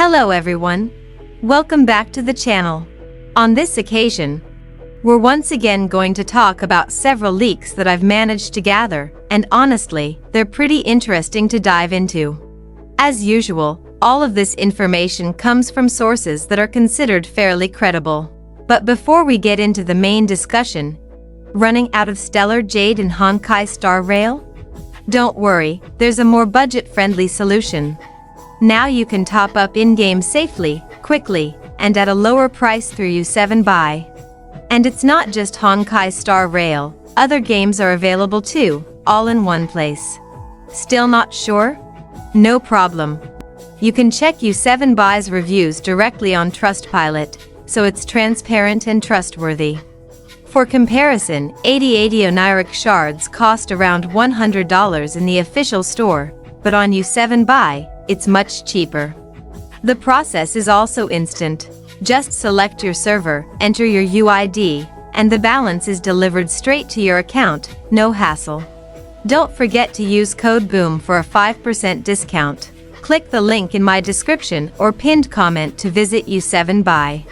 Hello everyone. Welcome back to the channel. On this occasion, we're once again going to talk about several leaks that I've managed to gather, and honestly, they're pretty interesting to dive into. As usual, all of this information comes from sources that are considered fairly credible. But before we get into the main discussion, running out of stellar jade in Honkai starrail? Don't worry, there's a more budget-friendly solution. Now you can top up in-game safely, quickly, and at a lower price through U7 Buy. And it's not just Honkai starrail, other games are available too, all in one place. Still not sure? No problem. You can check U7 Buy's reviews directly on Trustpilot, so it's transparent and trustworthy. For comparison, 80 oniric shards cost around $100 in the official store, but on U7 Buy, it's much cheaper. The process is also instant. Just select your server, enter your UID, and the balance is delivered straight to your account, no hassle. Don't forget to use code BOOM for a 5% discount. Click the link in my description or pinned comment to visit U7 Buy.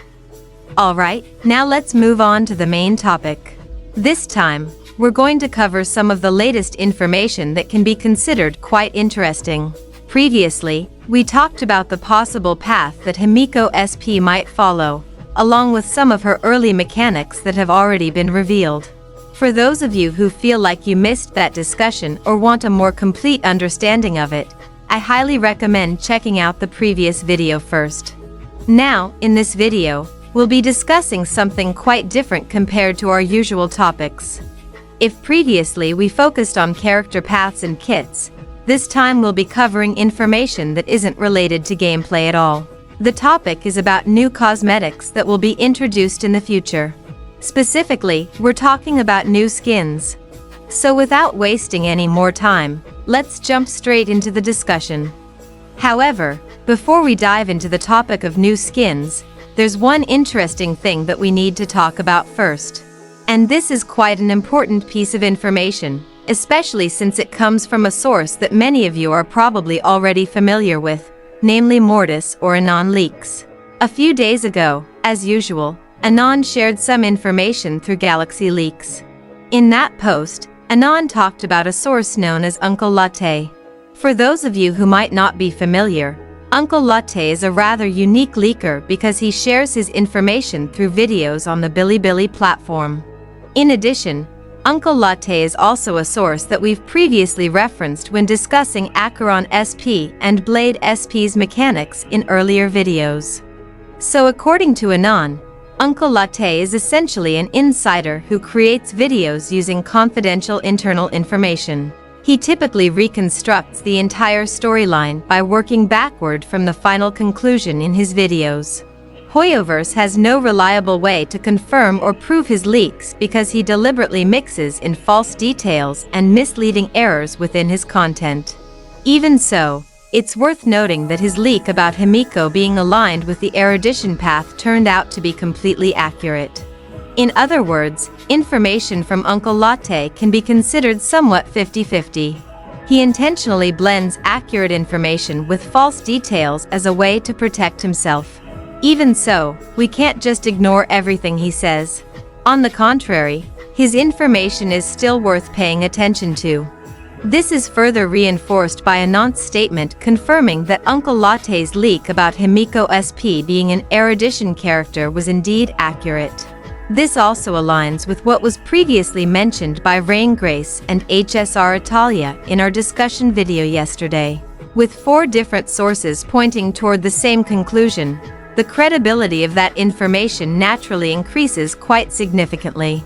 Alright, now let's move on to the main topic. This time, we're going to cover some of the latest information that can be considered quite interesting. Previously, we talked about the possible path that Himiko SP might follow, along with some of her early mechanics that have already been revealed. For those of you who feel like you missed that discussion or want a more complete understanding of it, I highly recommend checking out the previous video first. Now, in this video, we'll be discussing something quite different compared to our usual topics. If previously we focused on character paths and kits, this time we'll be covering information that isn't related to gameplay at all. The topic is about new cosmetics that will be introduced in the future. Specifically, we're talking about new skins. So without wasting any more time, let's jump straight into the discussion. However, before we dive into the topic of new skins, there's one interesting thing that we need to talk about first. And this is quite an important piece of information, especially since it comes from a source that many of you are probably already familiar with, namely Mortis or Anon Leaks. A few days ago, as usual, Anon shared some information through Galaxy Leaks. In that post, Anon talked about a source known as Uncle Latte. For those of you who might not be familiar, Uncle Latte is a rather unique leaker because he shares his information through videos on the Bilibili platform. In addition, Uncle Latte is also a source that we've previously referenced when discussing Acheron SP and Blade SP's mechanics in earlier videos. So according to Anon, Uncle Latte is essentially an insider who creates videos using confidential internal information. He typically reconstructs the entire storyline by working backward from the final conclusion in his videos. Hoyoverse has no reliable way to confirm or prove his leaks because he deliberately mixes in false details and misleading errors within his content. Even so, it's worth noting that his leak about Himiko being aligned with the erudition path turned out to be completely accurate. In other words, information from Uncle Latte can be considered somewhat 50-50. He intentionally blends accurate information with false details as a way to protect himself. Even so, we can't just ignore everything he says. On the contrary, his information is still worth paying attention to. This is further reinforced by Anon's statement confirming that Uncle Latte's leak about Himiko SP being an erudition character was indeed accurate. This also aligns with what was previously mentioned by Rain Grace and HSR Italia in our discussion video yesterday. With 4 different sources pointing toward the same conclusion, the credibility of that information naturally increases quite significantly.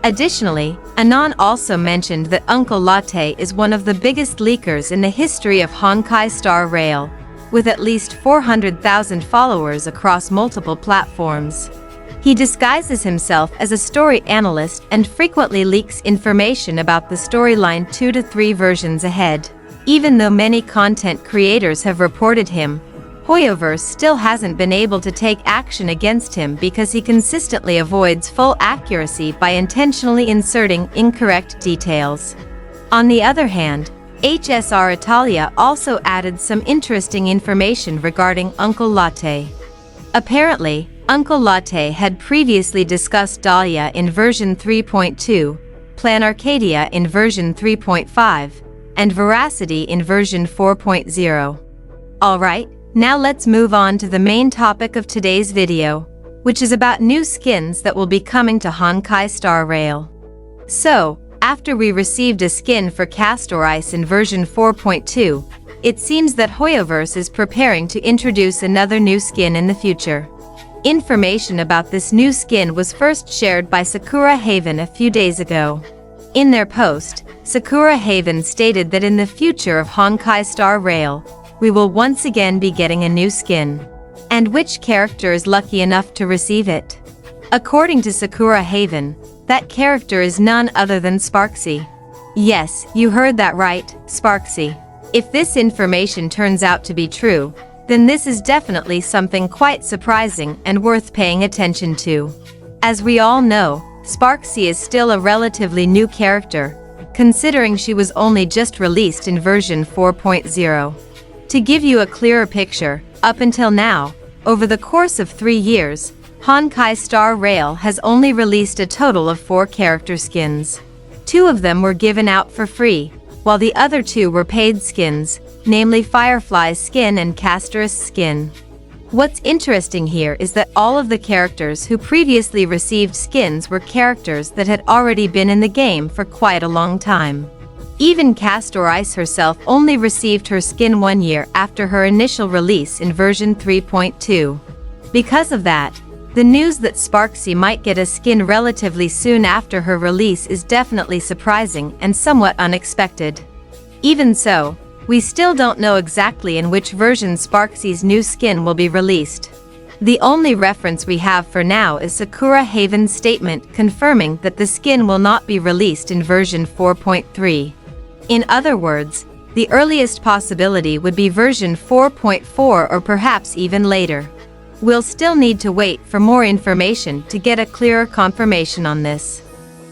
Additionally, Anon also mentioned that Uncle Latte is one of the biggest leakers in the history of Honkai starrail, with at least 400,000 followers across multiple platforms. He disguises himself as a story analyst and frequently leaks information about the storyline 2 to 3 versions ahead. Even though many content creators have reported him, Hoyoverse still hasn't been able to take action against him because he consistently avoids full accuracy by intentionally inserting incorrect details. On the other hand, HSR Italia also added some interesting information regarding Uncle Latte. Apparently, Uncle Latte had previously discussed Dahlia in version 3.2, Plan Arcadia in version 3.5, and Veracity in version 4.0. Alright, now let's move on to the main topic of today's video, which is about new skins that will be coming to Honkai starrail. So, after we received a skin for Castor Ice in version 4.2, it seems that Hoyoverse is preparing to introduce another new skin in the future. Information about this new skin was first shared by Sakura Haven a few days ago. In their post, Sakura Haven stated that in the future of Honkai starrail, we will once again be getting a new skin. And which character is lucky enough to receive it? According to Sakura Haven, that character is none other than Sparxie. Yes, you heard that right, Sparxie. If this information turns out to be true, then this is definitely something quite surprising and worth paying attention to. As we all know, Sparxie is still a relatively new character, considering she was only just released in version 4.0. To give you a clearer picture, up until now, over the course of 3 years, Honkai starrail has only released a total of 4 character skins. 2 of them were given out for free, while the other 2 were paid skins, namely Firefly's skin and Castor's skin. What's interesting here is that all of the characters who previously received skins were characters that had already been in the game for quite a long time. Even Castor Ice herself only received her skin 1 year after her initial release in version 3.2. Because of that, the news that Sparxie might get a skin relatively soon after her release is definitely surprising and somewhat unexpected. Even so, we still don't know exactly in which version Sparxie's new skin will be released. The only reference we have for now is Sakura Haven's statement confirming that the skin will not be released in version 4.3. In other words, the earliest possibility would be version 4.4 or perhaps even later. We'll still need to wait for more information to get a clearer confirmation on this.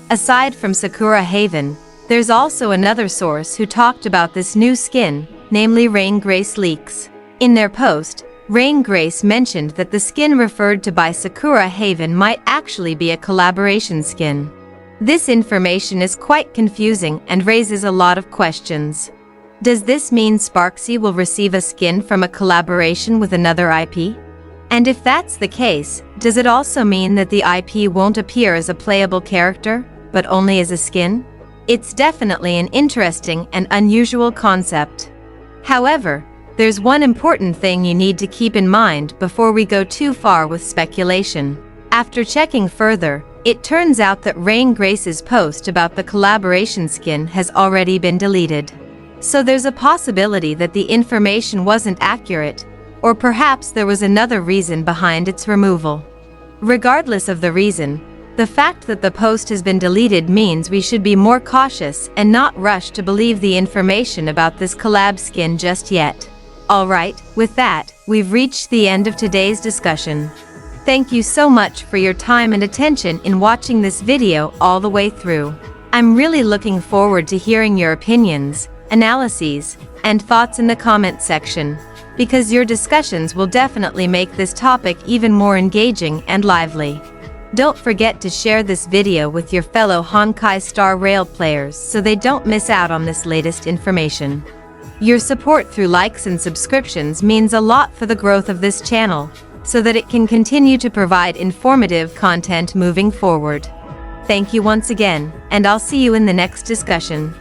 Aside from Sakura Haven, there's also another source who talked about this new skin, namely Rain Grace Leaks. In their post, Rain Grace mentioned that the skin referred to by Sakura Haven might actually be a collaboration skin. This information is quite confusing and raises a lot of questions. Does this mean Sparxie will receive a skin from a collaboration with another IP? And if that's the case, does it also mean that the IP won't appear as a playable character, but only as a skin? It's definitely an interesting and unusual concept. However, there's one important thing you need to keep in mind before we go too far with speculation. After checking further, it turns out that Rain Grace's post about the collaboration skin has already been deleted. So there's a possibility that the information wasn't accurate, or perhaps there was another reason behind its removal. Regardless of the reason, the fact that the post has been deleted means we should be more cautious and not rush to believe the information about this collab skin just yet. Alright, with that, we've reached the end of today's discussion. Thank you so much for your time and attention in watching this video all the way through. I'm really looking forward to hearing your opinions, analyses, and thoughts in the comment section, because your discussions will definitely make this topic even more engaging and lively. Don't forget to share this video with your fellow Honkai starrail players so they don't miss out on this latest information. Your support through likes and subscriptions means a lot for the growth of this channel, so that it can continue to provide informative content moving forward. Thank you once again, and I'll see you in the next discussion.